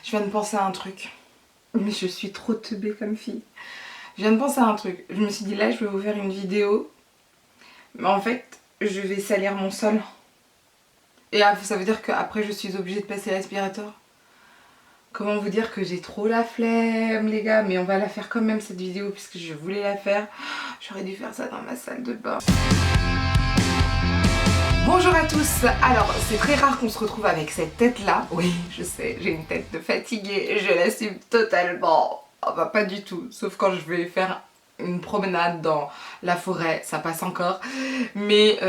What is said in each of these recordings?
Je viens de penser à un truc. Mais je suis trop teubée comme fille. Je viens de penser à un truc. Je me suis dit là, je vais vous faire une vidéo. Mais en fait, je vais salir mon sol. Et ça veut dire qu'après, je suis obligée de passer l'aspirateur. Comment vous dire que j'ai trop la flemme, les gars. Mais on va la faire quand même, cette vidéo, puisque je voulais la faire. J'aurais dû faire ça dans ma salle de bain. Bonjour à tous. Alors, c'est très rare qu'on se retrouve avec cette tête-là. Oui, je sais, j'ai une tête de fatiguée et je l'assume totalement. Enfin, pas du tout. Sauf quand je vais faire une promenade dans la forêt, ça passe encore. Mais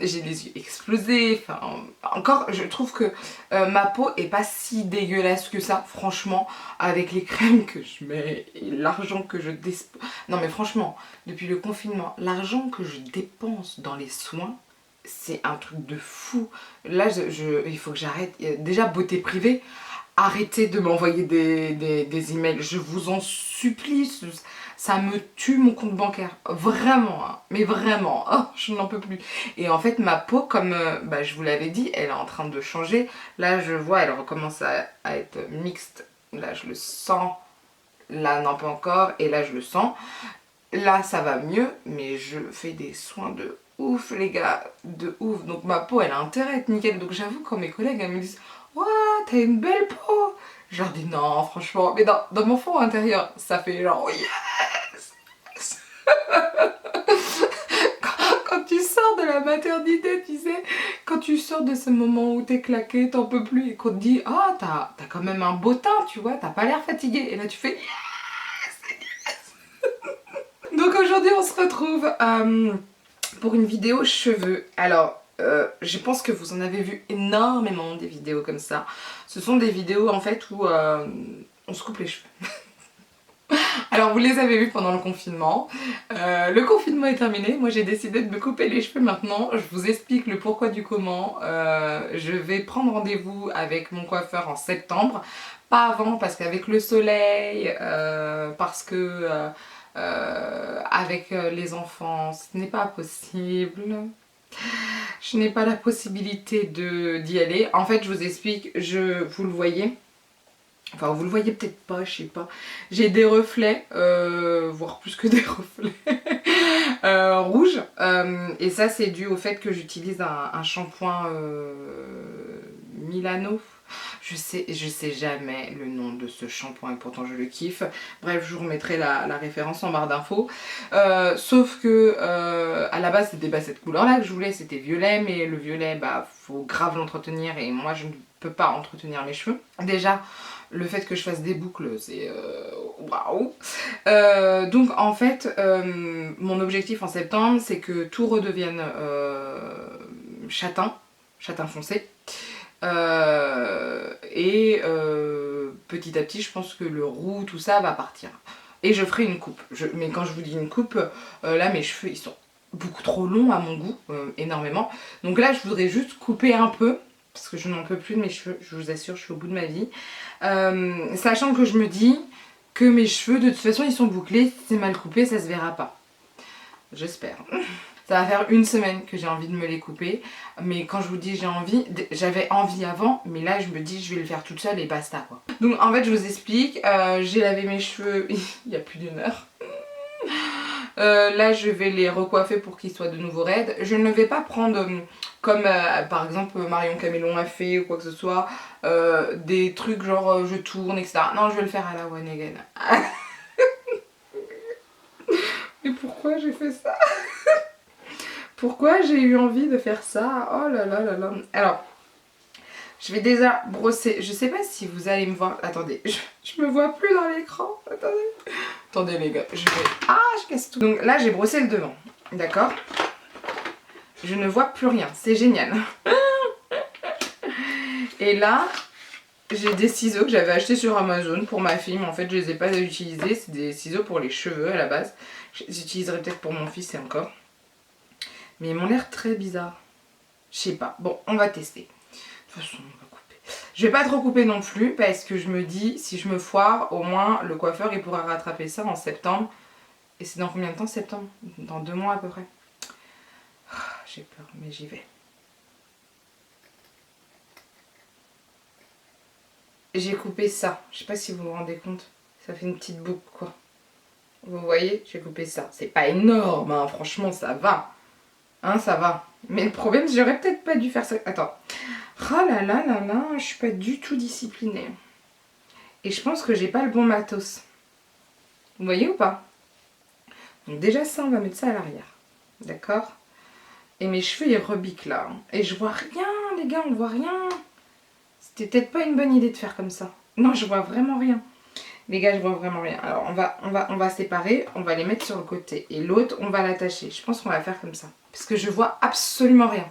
j'ai les yeux explosés. Enfin, encore, je trouve que ma peau est pas si dégueulasse que ça, franchement, avec les crèmes que je mets et l'argent que je dépense. Non, mais franchement, depuis le confinement, l'argent que je dépense dans les soins, c'est un truc de fou. Là, il faut que j'arrête. Déjà, beauté privée, arrêtez de m'envoyer des emails. Je vous en supplie. Ça me tue mon compte bancaire. Vraiment, hein. Mais vraiment. Oh, je n'en peux plus. Et en fait, ma peau, comme je vous l'avais dit, elle est en train de changer. Là, je vois, elle recommence à être mixte. Là, je le sens. Là, non, pas encore. Et là, je le sens. Là, ça va mieux, mais je fais des soins de ouf, les gars, de ouf. Donc ma peau, elle a intérêt à être nickel. Donc j'avoue, quand mes collègues, elles me disent « Ouah, t'as une belle peau !» Je leur dis « Non, franchement. » Mais dans mon fond intérieur, ça fait genre « Yes !» Quand tu sors de la maternité, tu sais, quand tu sors de ce moment où t'es claqué, t'en peux plus, et qu'on te dit « Ah, t'as quand même un beau teint, tu vois, t'as pas l'air fatigué. » Et là, tu fais « Yes !» Donc aujourd'hui on se retrouve pour une vidéo cheveux. Alors je pense que vous en avez vu énormément des vidéos comme ça. Ce sont des vidéos en fait où on se coupe les cheveux. Alors vous les avez vus pendant le confinement. Le confinement est terminé. Moi j'ai décidé de me couper les cheveux maintenant. Je vous explique le pourquoi du comment. Je vais prendre rendez-vous avec mon coiffeur en septembre. Pas avant parce qu'avec le soleil, parce que avec les enfants, ce n'est pas possible. Je n'ai pas la possibilité d'y aller. En fait, je vous explique, vous le voyez. Enfin, vous le voyez peut-être pas, je sais pas. J'ai des reflets, voire plus que des reflets, rouges. Et ça, c'est dû au fait que j'utilise un shampoing Milano. Je sais jamais le nom de ce shampoing et pourtant je le kiffe. Bref, je vous remettrai la référence en barre d'infos. Sauf que à la base c'était cette couleur là que je voulais, c'était violet, mais le violet faut grave l'entretenir et moi je ne peux pas entretenir mes cheveux. Déjà le fait que je fasse des boucles c'est waouh. Donc en fait mon objectif en septembre c'est que tout redevienne châtain foncé. Petit à petit je pense que le roux tout ça va partir et je ferai une coupe. Mais quand je vous dis une coupe, là mes cheveux ils sont beaucoup trop longs à mon goût, énormément. Donc là je voudrais juste couper un peu parce que je n'en peux plus de mes cheveux, je vous assure, je suis au bout de ma vie. Sachant que je me dis que mes cheveux de toute façon ils sont bouclés, si c'est mal coupé ça se verra pas. J'espère. Ça va faire une semaine que j'ai envie de me les couper. Mais quand je vous dis j'ai envie, j'avais envie avant. Mais là je me dis je vais le faire toute seule et basta quoi. Donc en fait je vous explique. J'ai lavé mes cheveux il y a plus d'1 heure. Là je vais les recoiffer pour qu'ils soient de nouveau raides. Je ne vais pas prendre comme par exemple Marion Camélon a fait ou quoi que ce soit. Des trucs genre je tourne etc. Non, je vais le faire à la one again. Mais pourquoi j'ai fait ça? Pourquoi j'ai eu envie de faire ça? Oh là là là là. Alors, je vais déjà brosser. Je sais pas si vous allez me voir. Attendez, je me vois plus dans l'écran. Attendez les gars, je vais... Ah, je casse tout. Donc là, j'ai brossé le devant. D'accord? Je ne vois plus rien. C'est génial. Et là, j'ai des ciseaux que j'avais achetés sur Amazon pour ma fille. Mais en fait, je les ai pas utilisés. C'est des ciseaux pour les cheveux à la base. J'utiliserai peut-être pour mon fils et encore. Mais ils m'ont l'air très bizarres. Je sais pas. Bon, on va tester. De toute façon, on va couper. Je vais pas trop couper non plus parce que je me dis, si je me foire, au moins le coiffeur il pourra rattraper ça en septembre. Et c'est dans combien de temps septembre? Dans 2 mois à peu près. J'ai peur, mais j'y vais. j'ai coupé ça. Je sais pas si vous vous rendez compte. Ça fait une petite boucle, quoi. Vous voyez, j'ai coupé ça. C'est pas énorme, hein. Franchement, ça va. Hein, ça va. Mais le problème, j'aurais peut-être pas dû faire ça. Attends. Oh là là là là, je suis pas du tout disciplinée. Et je pense que j'ai pas le bon matos. Vous voyez ou pas? Donc déjà ça, on va mettre ça à l'arrière. D'accord? Et mes cheveux, ils rebiquent là. Et je vois rien, les gars, on voit rien. C'était peut-être pas une bonne idée de faire comme ça. Non, je vois vraiment rien. Les gars, je vois vraiment rien. Alors, on va séparer. On va les mettre sur le côté. Et l'autre, on va l'attacher. Je pense qu'on va faire comme ça. Parce que je vois absolument rien.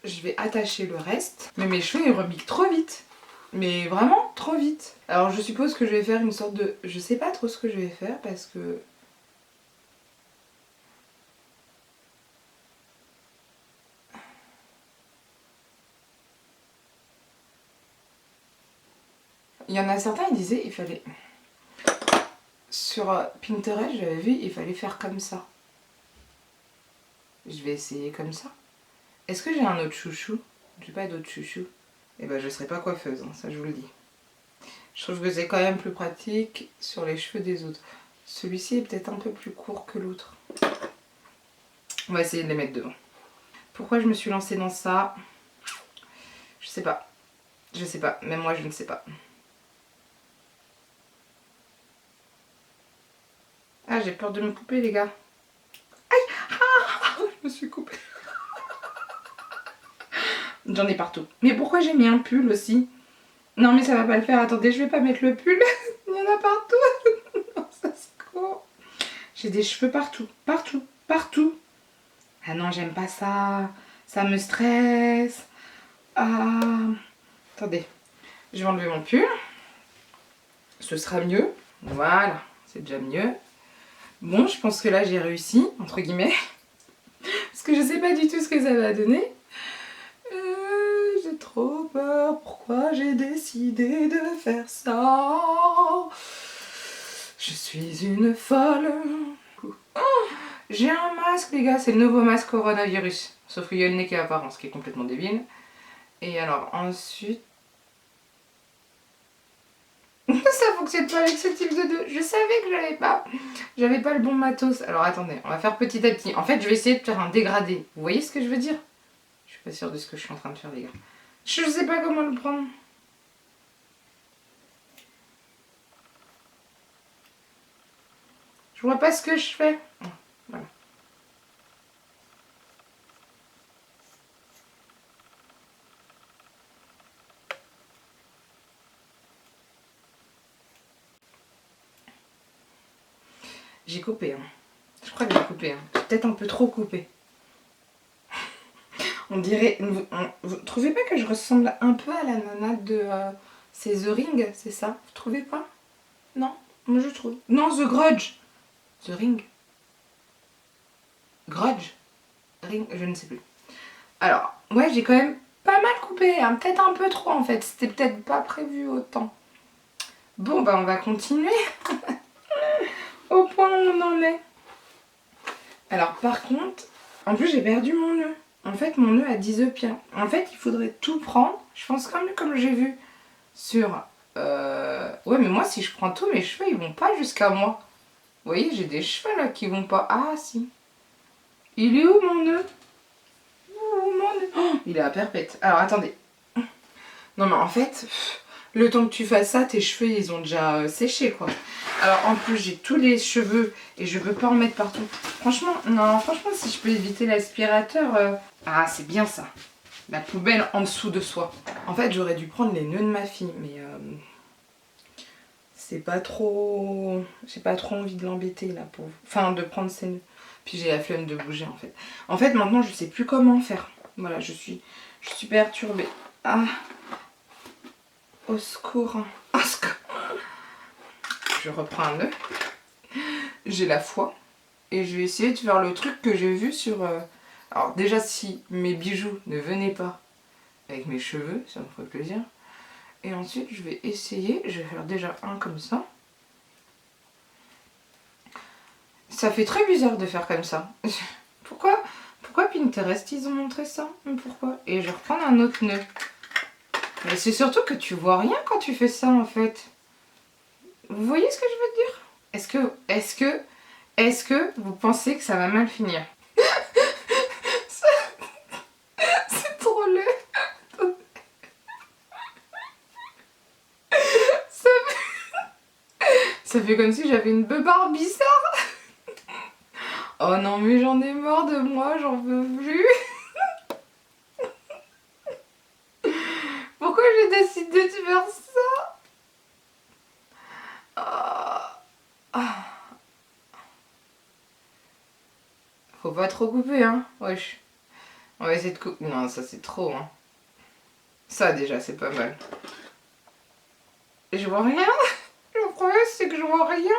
Je vais attacher le reste. Mais mes cheveux, ils rebiquent trop vite. Mais vraiment, trop vite. Alors, je suppose que je vais faire une sorte de... Je sais pas trop ce que je vais faire parce que... Il y en a certains, ils disaient, il fallait... Sur Pinterest, j'avais vu, il fallait faire comme ça. Je vais essayer comme ça. Est-ce que j'ai un autre chouchou? J'ai pas d'autre chouchou. Eh ben, je serai pas coiffeuse, hein, ça je vous le dis. Je trouve que c'est quand même plus pratique sur les cheveux des autres. Celui-ci est peut-être un peu plus court que l'autre. On va essayer de les mettre devant. Pourquoi je me suis lancée dans ça? Je sais pas. Je sais pas. Même moi, je ne sais pas. Ah, j'ai peur de me couper, les gars. Aïe! Ah, je me suis coupée. J'en ai partout. Mais pourquoi j'ai mis un pull aussi? Non, mais ça va pas le faire. Attendez, je vais pas mettre le pull. Il y en a partout. Non, ça c'est quoi? J'ai des cheveux partout. Partout. Partout. Ah non, j'aime pas ça. Ça me stresse. Ah. Attendez. Je vais enlever mon pull. Ce sera mieux. Voilà. C'est déjà mieux. Bon, je pense que là, j'ai réussi, entre guillemets. Parce que je sais pas du tout ce que ça va donner. J'ai trop peur. Pourquoi j'ai décidé de faire ça? Je suis une folle. Oh, j'ai un masque, les gars. C'est le nouveau masque coronavirus. Sauf qu'il y a le nez qui est apparent, ce qui est complètement débile. Et alors, ensuite... Ça fonctionne pas avec ce type de deux. Je savais que j'avais pas le bon matos. Alors, attendez. On va faire petit à petit. En fait, je vais essayer de faire un dégradé. Vous voyez ce que je veux dire? Je suis pas sûre de ce que je suis en train de faire, les gars. Je sais pas comment le prendre. Je vois pas ce que je fais. Voilà. J'ai coupé. Hein. Je crois que j'ai coupé. Hein. J'ai peut-être un peu trop coupé. On dirait... Vous trouvez pas que je ressemble un peu à la nana de... c'est The Ring, c'est ça? Vous trouvez pas? Non? Moi je trouve. Non, The Grudge. The Ring. Grudge. Ring, je ne sais plus. Alors, ouais, j'ai quand même pas mal coupé. Hein. Peut-être un peu trop en fait. C'était peut-être pas prévu autant. Bon, bah on va continuer. Au point où on en est. Alors par contre, en plus j'ai perdu mon nœud. En fait mon nœud a 10 œufs bien. En fait il faudrait tout prendre. Je pense quand même comme j'ai vu sur... Ouais mais moi si je prends tout mes cheveux ils vont pas jusqu'à moi. Vous voyez j'ai des cheveux là qui vont pas. Ah si. Il est où mon nœud? Oh, mon nœud. Oh, il est à perpète. Alors attendez. Non mais en fait... Le temps que tu fasses ça, tes cheveux ils ont déjà séché quoi. Alors en plus j'ai tous les cheveux et je veux pas en mettre partout. Franchement, non, franchement si je peux éviter l'aspirateur... Ah c'est bien ça. La poubelle en dessous de soi. En fait j'aurais dû prendre les nœuds de ma fille mais... c'est pas trop... J'ai pas trop envie de l'embêter là pour... Enfin de prendre ses nœuds. Puis j'ai la flemme de bouger en fait. En fait maintenant je sais plus comment faire. Voilà je suis perturbée. Ah... Au secours. Au secours. Je reprends un nœud. J'ai la foi. Et je vais essayer de faire le truc que j'ai vu sur... Alors déjà si mes bijoux ne venaient pas avec mes cheveux, ça me ferait plaisir. Et ensuite je vais essayer, je vais faire déjà un comme ça. Ça fait très bizarre de faire comme ça. Pourquoi Pinterest ils ont montré ça? Pourquoi? Et je reprends un autre nœud. Mais c'est surtout que tu vois rien quand tu fais ça en fait. Vous voyez ce que je veux dire? Est-ce que vous pensez que ça va mal finir? C'est trop laid. Ça Ça fait comme si j'avais une beubare bizarre. Oh non mais j'en ai marre de moi, j'en veux plus. Pourquoi j'ai décidé de faire ça? Ah. Ah. Faut pas trop couper hein, wesh. On va essayer de couper. Non ça c'est trop hein. Ça déjà c'est pas mal. Je vois rien. Le problème c'est que je vois rien.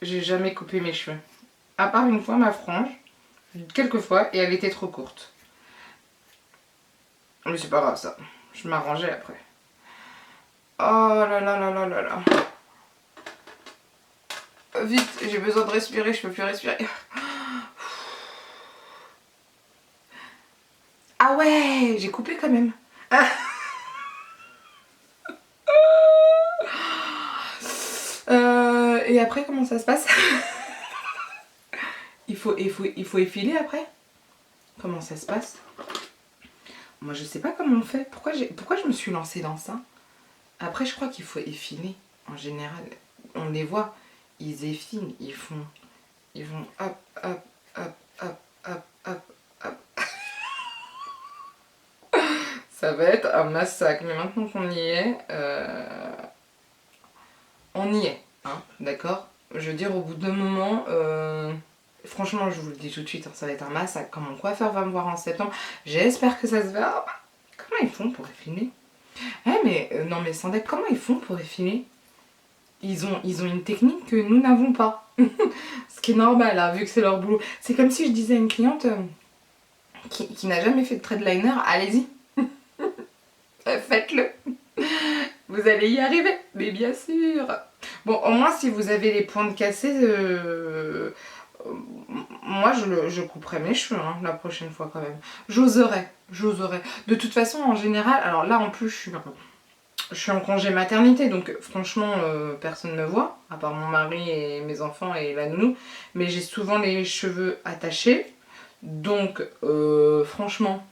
J'ai jamais coupé mes cheveux. À part une fois ma frange. Quelques fois et elle était trop courte. Mais c'est pas grave ça. Je m'arrangeais après. Oh là là là là là là. Vite, j'ai besoin de respirer, je peux plus respirer. Ah ouais, j'ai coupé quand même. Et après, comment ça se passe? il faut effiler après? Comment ça se passe? Moi, je sais pas comment on fait. Pourquoi je me suis lancée dans ça? Après, je crois qu'il faut effiler. En général, on les voit. Ils effilent, ils vont hop, hop, hop, hop, hop, hop, hop. Ça va être un massacre. Mais maintenant qu'on y est, on y est. Hein, d'accord? Je veux dire, au bout d'un moment, franchement, je vous le dis tout de suite, hein, ça va être un massacre. Quand mon coiffeur va me voir en septembre, j'espère que ça se verra. Comment ils font pour effiler? Mais non, mais sans deck, comment ils font pour effiler? Ils ont une technique que nous n'avons pas. Ce qui est normal, hein, vu que c'est leur boulot. C'est comme si je disais à une cliente qui n'a jamais fait de trait de liner, allez-y, faites-le. Vous allez y arriver, mais bien sûr. Bon, au moins, si vous avez les pointes cassées, moi, je couperai mes cheveux hein, la prochaine fois quand même. J'oserais. De toute façon, en général, alors là, en plus, je suis en congé maternité, donc franchement, personne ne me voit, à part mon mari et mes enfants et la nounou. Mais j'ai souvent les cheveux attachés, donc franchement,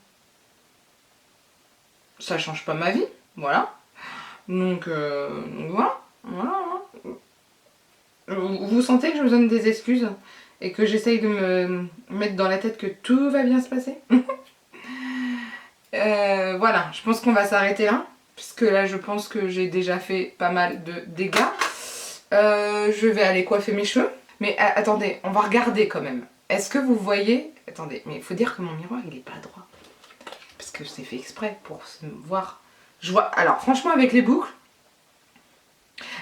ça change pas ma vie, voilà. Donc voilà. Vous sentez que je me donne des excuses et que j'essaye de me mettre dans la tête que tout va bien se passer. Voilà, je pense qu'on va s'arrêter là. Puisque là, je pense que j'ai déjà fait pas mal de dégâts. Je vais aller coiffer mes cheveux. Mais attendez, on va regarder quand même. Est-ce que vous voyez... Attendez, mais il faut dire que mon miroir, il est pas droit. Parce que c'est fait exprès pour se voir. Je vois... Alors, franchement, avec les boucles,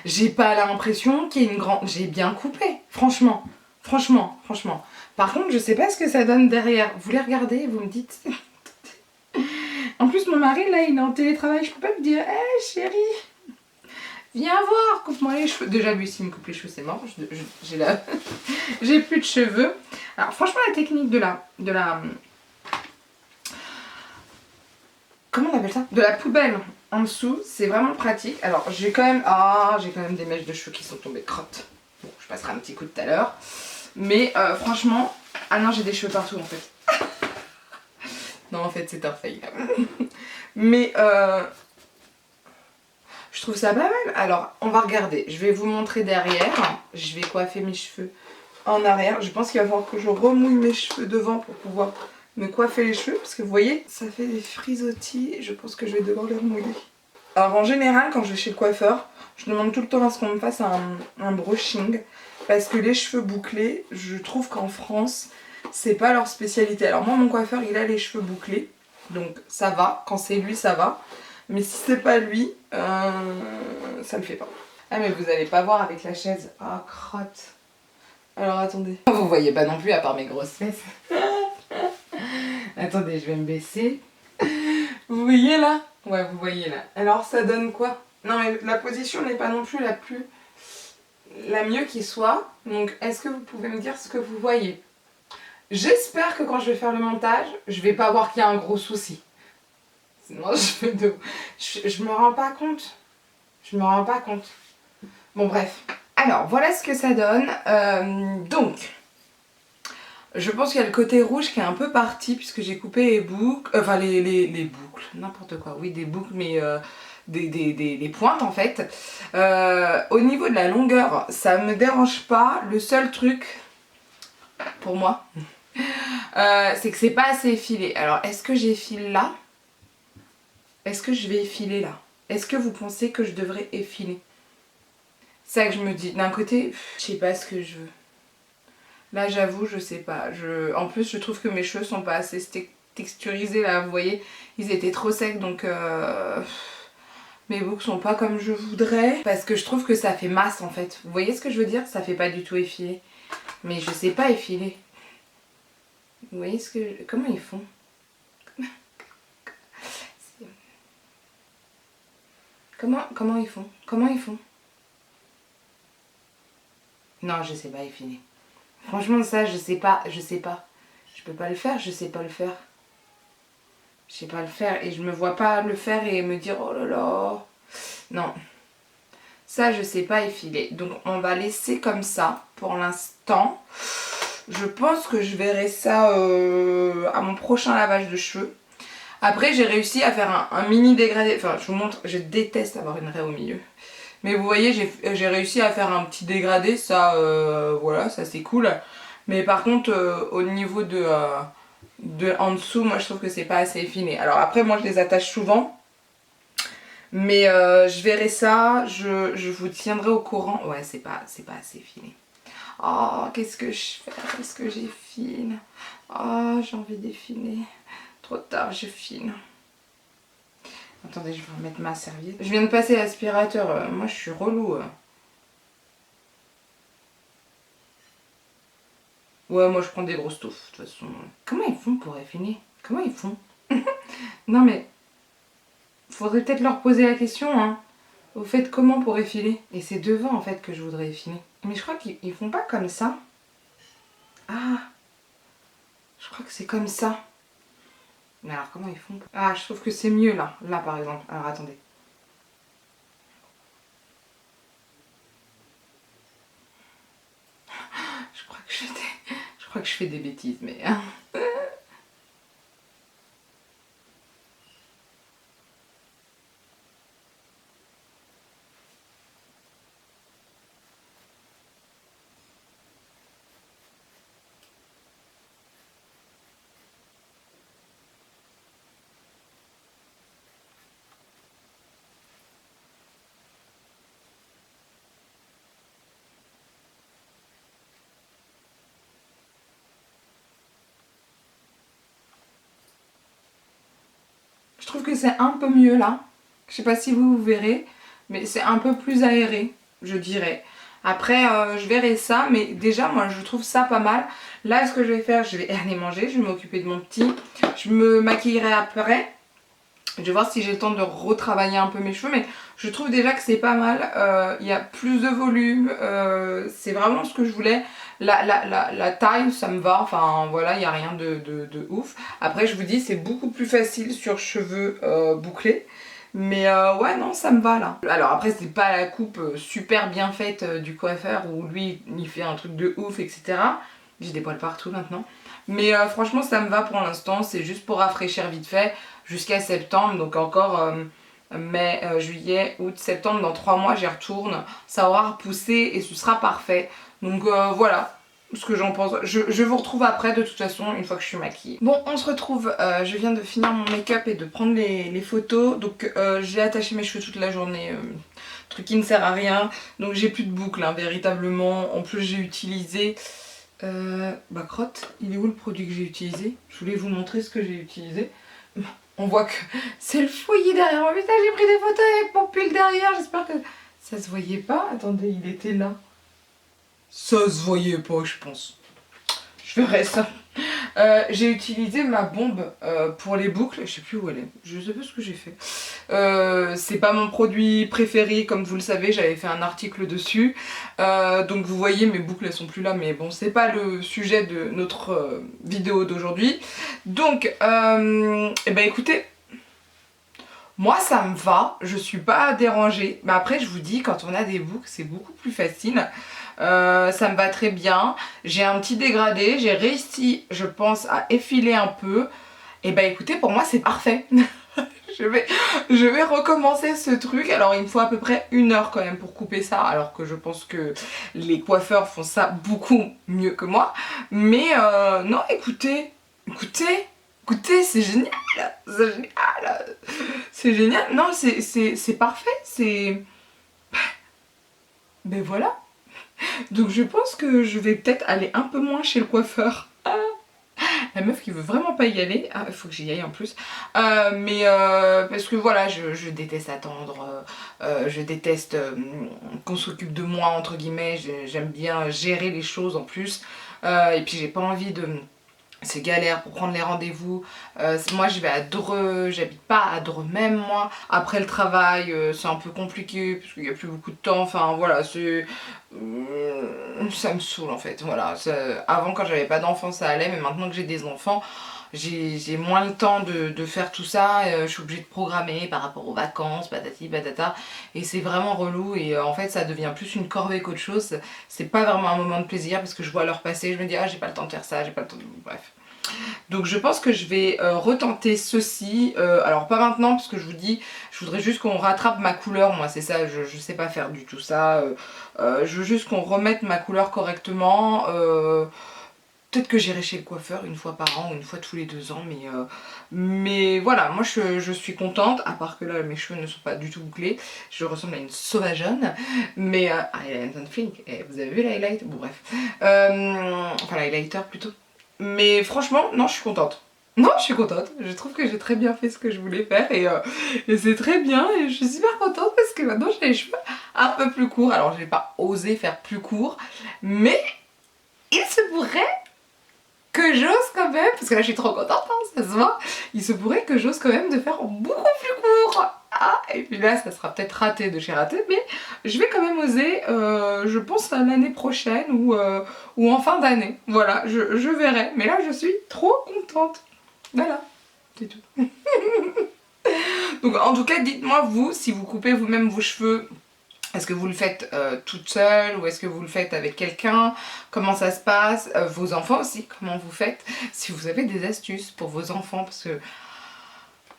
j'ai pas l'impression qu'il y ait une grande... J'ai bien coupé, franchement. Par contre, je sais pas ce que ça donne derrière. Vous les regardez, vous me dites... En plus, mon mari, là, il est en télétravail. Je peux pas me dire, hé chérie, viens voir, coupe-moi les cheveux. Déjà, lui, s'il me coupe les cheveux, c'est mort. J'ai plus de cheveux. Alors, franchement, la technique de la... Comment on appelle ça? De la poubelle en dessous, c'est vraiment pratique. Alors, j'ai quand même... j'ai quand même des mèches de cheveux qui sont tombées crottes. Bon, je passerai un petit coup tout à l'heure. Mais franchement... Ah non, j'ai des cheveux partout, en fait. Non, en fait, c'est un fail. Mais je trouve ça pas mal. Alors, on va regarder. Je vais vous montrer derrière. Je vais coiffer mes cheveux en arrière. Je pense qu'il va falloir que je remouille mes cheveux devant pour pouvoir me coiffer les cheveux. Parce que vous voyez, ça fait des frisottis. Je pense que je vais devoir les remouiller. Alors, en général, quand je vais chez le coiffeur, je demande tout le temps à ce qu'on me fasse un brushing. Parce que les cheveux bouclés, je trouve qu'en France... c'est pas leur spécialité. Alors moi mon coiffeur il a les cheveux bouclés, donc ça va, quand c'est lui ça va. Mais si c'est pas lui, ça le fait pas. Ah mais vous allez pas voir avec la chaise. Ah crotte. Alors attendez. Vous voyez pas non plus à part mes grosses fesses. Attendez, je vais me baisser. Vous voyez là? Ouais, vous voyez là. Alors ça donne quoi? Non mais la position n'est pas non plus la mieux qui soit. Donc est-ce que vous pouvez me dire ce que vous voyez? J'espère que quand je vais faire le montage, je vais pas voir qu'il y a un gros souci. Sinon, je me rends pas compte. Je me rends pas compte. Bon, bref. Alors, voilà ce que ça donne. Donc, je pense qu'il y a le côté rouge qui est un peu parti puisque j'ai coupé les boucles. Enfin, les boucles. N'importe quoi. Oui, des boucles, mais des pointes en fait. Au niveau de la longueur, ça me dérange pas. Le seul truc, pour moi, c'est que c'est pas assez effilé. Alors, est-ce que j'effile là? Est-ce que je vais effiler là? Est-ce que vous pensez que je devrais effiler? C'est ça que je me dis. D'un côté, je sais pas ce que je veux. Là, j'avoue, je sais pas. En plus, je trouve que mes cheveux sont pas assez texturisés là. Vous voyez, ils étaient trop secs donc mes boucles sont pas comme je voudrais. Parce que je trouve que ça fait masse en fait. Vous voyez ce que je veux dire? Ça fait pas du tout effilé. Mais je sais pas effiler. Vous voyez ce que... Comment ils font? Comment ils font? Comment ils font? Non, je sais pas effiler. Franchement, ça, je sais pas. Je peux pas le faire, je sais pas le faire. Je sais pas le faire et je me vois pas le faire et me dire oh là là. Non. Ça, je sais pas effiler. Donc, on va laisser comme ça pour l'instant. Je pense que je verrai ça à mon prochain lavage de cheveux. Après, j'ai réussi à faire un mini dégradé. Enfin, je vous montre, je déteste avoir une raie au milieu. Mais vous voyez, j'ai réussi à faire un petit dégradé. Ça, voilà, ça c'est cool. Mais par contre, au niveau de en dessous, moi je trouve que c'est pas assez effilé. Alors après, moi je les attache souvent. Mais je verrai ça, je vous tiendrai au courant. Ouais, c'est pas assez effilé. Oh, qu'est-ce que je fais? Est-ce que j'effile? Oh, j'ai envie d'effiler. Trop tard, je file. Attendez, je vais remettre ma serviette. Je viens de passer l'aspirateur. Moi, je suis relou. Ouais, moi, je prends des grosses touffes, de toute façon. Comment ils font pour effiler? Comment ils font? Non, mais... Faudrait peut-être leur poser la question, hein. Vous faites comment pour effiler? Et c'est devant, en fait, que je voudrais effiler. Mais je crois qu'ils font pas comme ça. Ah, je crois que c'est comme ça. Mais alors, comment ils font? Ah, je trouve que c'est mieux, là. Là, par exemple. Alors, attendez. Je crois que je fais des bêtises, mais... Je trouve que c'est un peu mieux là. Je sais pas si vous verrez, mais c'est un peu plus aéré, je dirais. Après, je verrai ça, mais déjà, moi, je trouve ça pas mal. Là, ce que je vais faire, je vais aller manger, je vais m'occuper de mon petit. Je me maquillerai après. Je vais voir si j'ai le temps de retravailler un peu mes cheveux, mais je trouve déjà que c'est pas mal. Il y a plus de volume, c'est vraiment ce que je voulais. La taille, ça me va, enfin voilà, il n'y a rien de ouf. Après, je vous dis, c'est beaucoup plus facile sur cheveux bouclés. Mais ouais, non, ça me va là. Alors après, c'est pas la coupe super bien faite du coiffeur où lui, il fait un truc de ouf, etc. J'ai des poils partout maintenant. Mais franchement, ça me va pour l'instant. C'est juste pour rafraîchir vite fait jusqu'à septembre. Donc encore mai, juillet, août, septembre. Dans 3 mois, j'y retourne. Ça aura repoussé et ce sera parfait. Donc voilà ce que j'en pense. Je vous retrouve après de toute façon une fois que je suis maquillée. Bon, on se retrouve. Je viens de finir mon make-up et de prendre les photos. Donc j'ai attaché mes cheveux toute la journée. Truc qui ne sert à rien. Donc j'ai plus de boucles hein, véritablement. En plus j'ai utilisé... bah crotte, il est où le produit que j'ai utilisé? Je voulais vous montrer ce que j'ai utilisé. On voit que c'est le fouillis derrière. Oh putain, j'ai pris des photos avec mon pull derrière. J'espère que ça se voyait pas. Attendez, il était là. Ça se voyait pas, je pense. Je ferai ça. J'ai utilisé ma bombe pour les boucles, je sais plus où elle est, je sais pas ce que j'ai fait. C'est pas mon produit préféré, comme vous le savez, j'avais fait un article dessus. Donc vous voyez, mes boucles elles sont plus là, mais bon, c'est pas le sujet de notre vidéo d'aujourd'hui. Donc, et ben écoutez, moi ça me va, je suis pas dérangée. Mais après je vous dis, quand on a des boucles c'est beaucoup plus facile. Ça me va très bien. J'ai un petit dégradé, j'ai réussi je pense à effiler un peu. Et bah écoutez, pour moi c'est parfait. je vais recommencer ce truc. Alors il me faut à peu près 1 heure quand même pour couper ça. Alors que je pense que les coiffeurs font ça beaucoup mieux que moi. Mais non écoutez, c'est génial, c'est génial, c'est génial, non c'est parfait, c'est... Ben voilà. Donc je pense que je vais peut-être aller un peu moins chez le coiffeur. La meuf qui veut vraiment pas y aller, il faut que j'y aille en plus. Parce que voilà, je déteste attendre, je déteste qu'on s'occupe de moi entre guillemets, j'aime bien gérer les choses en plus. Et puis j'ai pas envie de... C'est galère pour prendre les rendez-vous. Moi je vais à Dreux, j'habite pas à Dreux même moi. Après le travail c'est un peu compliqué parce qu'il n'y a plus beaucoup de temps. Enfin voilà, c'est... ça me saoule en fait. Voilà. Avant quand j'avais pas d'enfants ça allait, mais maintenant que j'ai des enfants, j'ai moins le temps de faire tout ça. Je suis obligée de programmer par rapport aux vacances, patati patata. Et c'est vraiment relou et en fait ça devient plus une corvée qu'autre chose. C'est pas vraiment un moment de plaisir parce que je vois l'heure passer, je me dis ah j'ai pas le temps de faire ça, j'ai pas le temps de... Bref. Donc je pense que je vais retenter ceci, alors pas maintenant parce que je vous dis, je voudrais juste qu'on rattrape ma couleur, moi c'est ça, je sais pas faire du tout ça, je veux juste qu'on remette ma couleur correctement, peut-être que j'irai chez le coiffeur 1 fois par an ou 1 fois tous les 2 ans, mais voilà, moi je suis contente, à part que là mes cheveux ne sont pas du tout bouclés, je ressemble à une sauvageonne, mais I don't think, vous avez vu l'highlight, bon bref, enfin l'highlighter plutôt. Mais franchement, non, je suis contente. Non, je suis contente. Je trouve que j'ai très bien fait ce que je voulais faire et c'est très bien. Et je suis super contente parce que maintenant j'ai les cheveux un peu plus courts. Alors, j'ai pas osé faire plus court, mais il se pourrait que j'ose quand même, parce que là je suis trop contente, hein, ça se voit. Il se pourrait que j'ose quand même de faire beaucoup plus court. Ah, et puis là ça sera peut-être raté de chez raté, mais je vais quand même oser, je pense à l'année prochaine ou en fin d'année. Voilà, je verrai. Mais là je suis trop contente. Voilà, c'est tout. Donc en tout cas dites-moi vous, si vous coupez vous-même vos cheveux, est-ce que vous le faites toute seule ou est-ce que vous le faites avec quelqu'un? Comment ça se passe? Vos enfants aussi, comment vous faites? Si vous avez des astuces pour vos enfants, parce que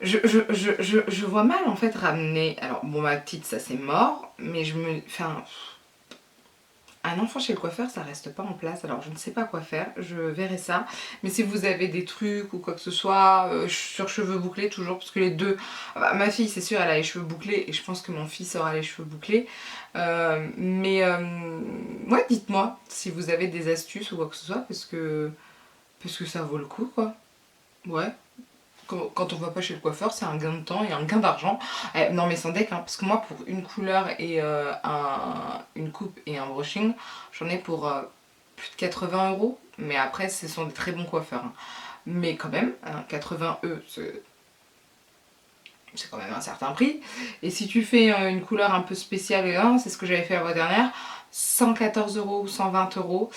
je vois mal en fait ramener... Alors bon, ma petite ça c'est mort, mais je me... Enfin... Un enfant chez le coiffeur ça reste pas en place, alors je ne sais pas quoi faire, je verrai ça. Mais si vous avez des trucs ou quoi que ce soit, sur cheveux bouclés toujours, parce que les deux... ma fille c'est sûr elle a les cheveux bouclés et je pense que mon fils aura les cheveux bouclés. Ouais dites-moi si vous avez des astuces ou quoi que ce soit, parce que ça vaut le coup quoi. Ouais. Quand on va pas chez le coiffeur, c'est un gain de temps et un gain d'argent. Non mais sans deck, hein, parce que moi pour une couleur et une coupe et un brushing, j'en ai pour plus de 80 €. Mais après ce sont des très bons coiffeurs. Hein. Mais quand même, hein, 80 €, c'est quand même un certain prix. Et si tu fais une couleur un peu spéciale, c'est ce que j'avais fait la fois dernière, 114 € ou 120 €,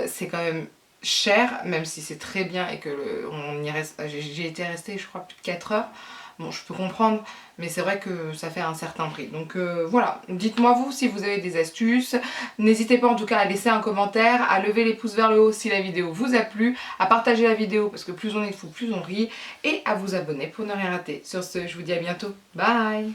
c'est quand même... cher, même si c'est très bien et que on y reste, j'ai été restée je crois plus de 4 heures, bon je peux comprendre, mais c'est vrai que ça fait un certain prix. Donc voilà, dites-moi vous si vous avez des astuces, n'hésitez pas en tout cas à laisser un commentaire, à lever les pouces vers le haut si la vidéo vous a plu, à partager la vidéo parce que plus on est de fous, plus on rit, et à vous abonner pour ne rien rater. Sur ce, je vous dis à bientôt, bye.